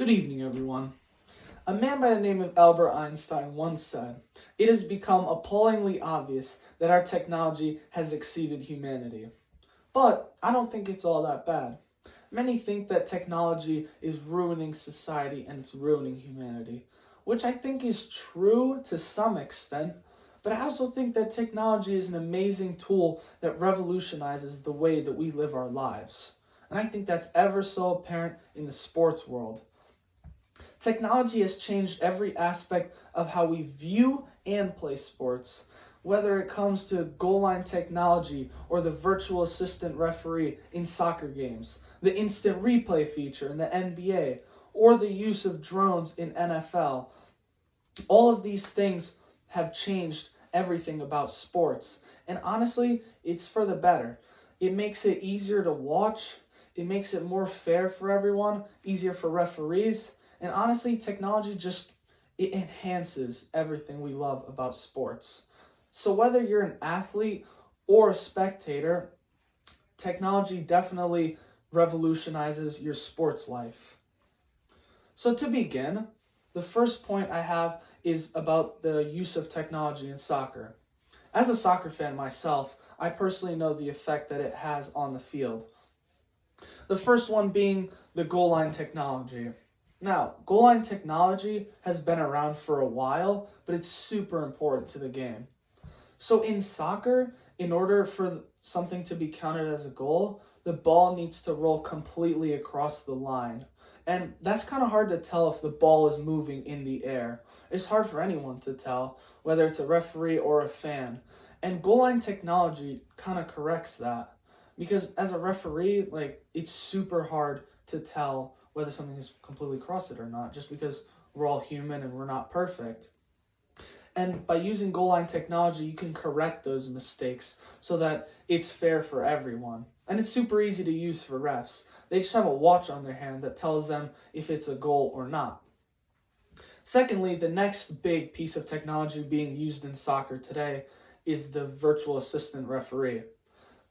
Good evening, everyone. A man by the name of Albert Einstein once said, "It has become appallingly obvious that our technology has exceeded humanity." But I don't think it's all that bad. Many think that technology is ruining society and it's ruining humanity, which I think is true to some extent, but I also think that technology is an amazing tool that revolutionizes the way that we live our lives. And I think that's ever so apparent in the sports world. Technology has changed every aspect of how we view and play sports, whether it comes to goal line technology or the virtual assistant referee in soccer games, the instant replay feature in the NBA, or the use of drones in NFL. All of these things have changed everything about sports. And honestly, it's for the better. It makes it easier to watch, it makes it more fair for everyone, easier for referees. And honestly, technology it enhances everything we love about sports. So whether you're an athlete or a spectator, technology definitely revolutionizes your sports life. So to begin, the first point I have is about the use of technology in soccer. As a soccer fan myself, I personally know the effect that it has on the field. The first one being the goal line technology. Now, goal line technology has been around for a while, but it's super important to the game. So in soccer, in order for something to be counted as a goal, the ball needs to roll completely across the line. And that's kind of hard to tell if the ball is moving in the air. It's hard for anyone to tell, whether it's a referee or a fan. And goal line technology kind of corrects that. Because as a referee, it's super hard to tell whether something is completely crossed it or not, just because we're all human and we're not perfect. And by using goal line technology, you can correct those mistakes so that it's fair for everyone. And it's super easy to use for refs. They just have a watch on their hand that tells them if it's a goal or not. Secondly, the next big piece of technology being used in soccer today is the virtual assistant referee.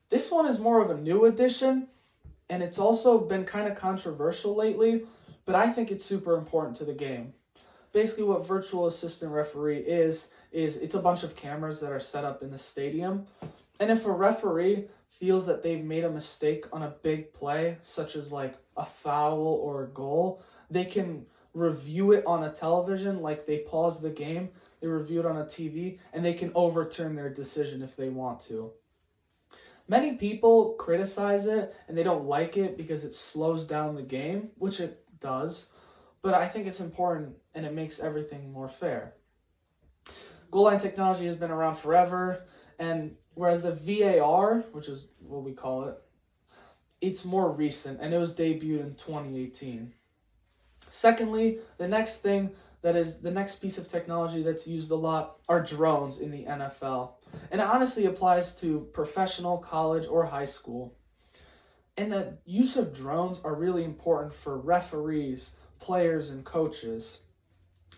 This one is more of a new addition, and it's also been kind of controversial lately, but I think it's super important to the game. Basically, what virtual assistant referee is it's a bunch of cameras that are set up in the stadium. And if a referee feels that they've made a mistake on a big play, such as like a foul or a goal, they can review it on a television, like they pause the game, they review it on a TV, and they can overturn their decision if they want to. Many people criticize it and they don't like it because it slows down the game, which it does, but I think it's important and it makes everything more fair. Goal line technology has been around forever, and whereas the VAR, which is what we call it, it's more recent and it was debuted in 2018. Secondly, the next piece of technology that's used a lot are drones in the NFL. And it honestly applies to professional, college, or high school. And the use of drones are really important for referees, players, and coaches.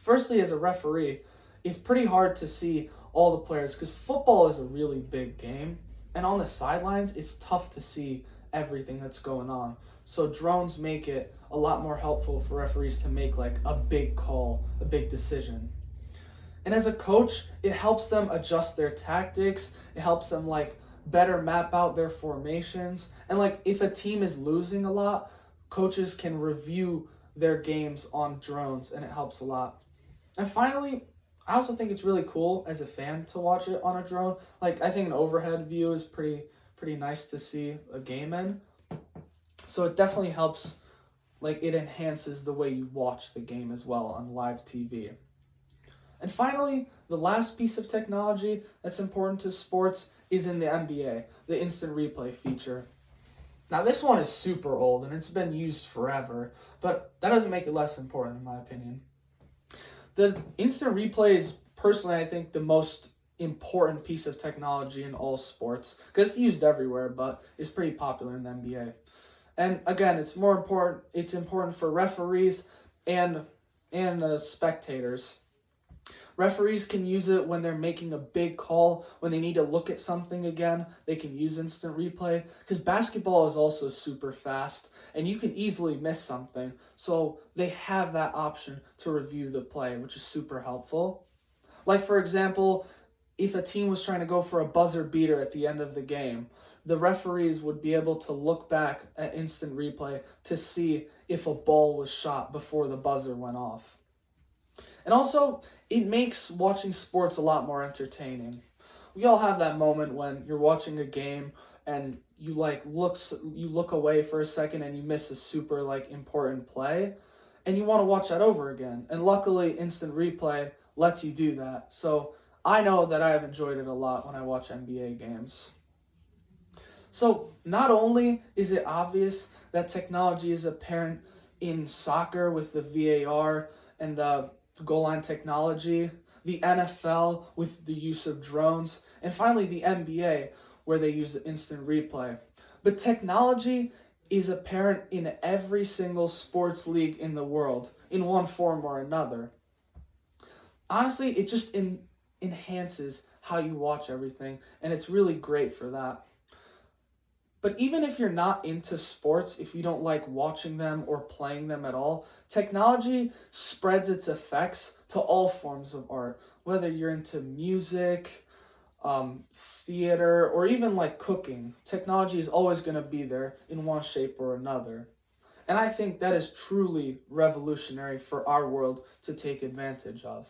Firstly, as a referee, it's pretty hard to see all the players because football is a really big game. And on the sidelines, it's tough to see everything that's going on. So drones make it a lot more helpful for referees to make like a big call, a big decision. And as a coach, it helps them adjust their tactics. It helps them better map out their formations. And if a team is losing a lot, coaches can review their games on drones and it helps a lot. And finally, I also think it's really cool as a fan to watch it on a drone. I think an overhead view is pretty nice to see a game in. So it definitely helps, it enhances the way you watch the game as well on live TV. And finally, the last piece of technology that's important to sports is in the NBA, the instant replay feature. Now this one is super old and it's been used forever, but that doesn't make it less important in my opinion. The instant replay is personally, I think, the most important piece of technology in all sports because it's used everywhere, but it's pretty popular in the NBA. And again, it's important for referees and spectators. Referees can use it when they're making a big call, when they need to look at something again, they can use instant replay. Because basketball is also super fast, and you can easily miss something. So they have that option to review the play, which is super helpful. Like, for example, if a team was trying to go for a buzzer beater at the end of the game, the referees would be able to look back at instant replay to see if a ball was shot before the buzzer went off. And also, it makes watching sports a lot more entertaining. We all have that moment when you're watching a game and you look away for a second and you miss a super important play and you want to watch that over again. And luckily, instant replay lets you do that. So I know that I have enjoyed it a lot when I watch NBA games. So not only is it obvious that technology is apparent in soccer with the VAR and the goal line technology, the NFL with the use of drones, and finally the NBA where they use the instant replay. But technology is apparent in every single sports league in the world in one form or another. Honestly, it just enhances how you watch everything, and it's really great for that. But even if you're not into sports, if you don't like watching them or playing them at all, technology spreads its effects to all forms of art. Whether you're into music, theater, or even like cooking, technology is always going to be there in one shape or another. And I think that is truly revolutionary for our world to take advantage of.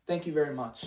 Thank you very much.